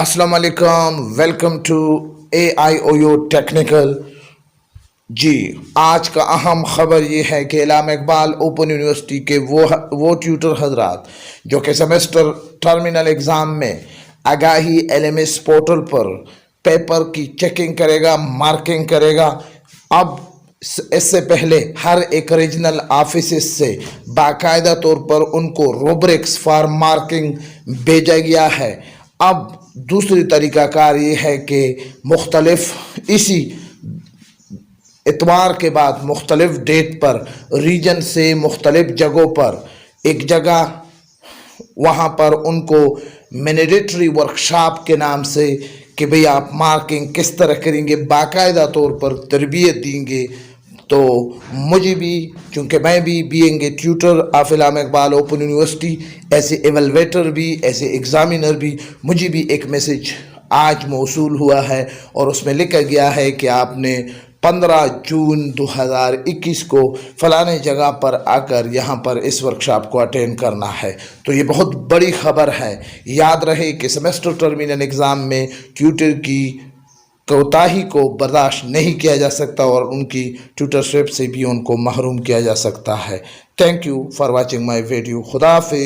अस्सलाम वालेकुम, welcome to AIOU technical. जी, आज का अहम ख़बर ये है कि इल्लामा इकबाल ओपन यूनिवर्सिटी के वो ट्यूटर हजरात जो कि सेमेस्टर टर्मिनल एग्ज़ाम में आगाही LMS पोर्टल पर पेपर की चेकिंग करेगा, मार्किंग करेगा। अब इससे पहले हर एक रीजनल ऑफिस से बाकायदा तौर पर उनको रूब्रिक्स फॉर मार्किंग भेजा गया है। अब दूसरी तरीक़ाकार ये है कि मुख्तलिफ इसी इतवार के बाद मुख्तलिफ डेट पर रीजन से मुख्तलिफ जगहों पर एक जगह वहाँ पर उनको मैंडेटरी वर्कशॉप के नाम से कि भाई आप मार्किंग किस तरह करेंगे बाकायदा तौर पर तरबियत देंगे। तो मुझे भी, चूँकि मैं भी being a tutor of Allama Iqbal open university, ऐसे एवलवेटर भी, ऐसे एग्ज़ामिनर भी, मुझे भी एक मैसेज आज मौसूल हुआ है और उसमें लिखा गया है कि आपने 15 जून 2021 को फ़लाने जगह पर आकर यहाँ पर इस वर्कशॉप को अटेंड करना है। तो ये बहुत बड़ी ख़बर है। याद रहे कि सेमेस्टर टर्मिनल एग्ज़ाम में ट्यूटर की कोताही को बर्दाश्त नहीं किया जा सकता और उनकी ट्यूटरशिप से भी उनको महरूम किया जा सकता है। Thank you for watching my video. खुदा हाफिज़।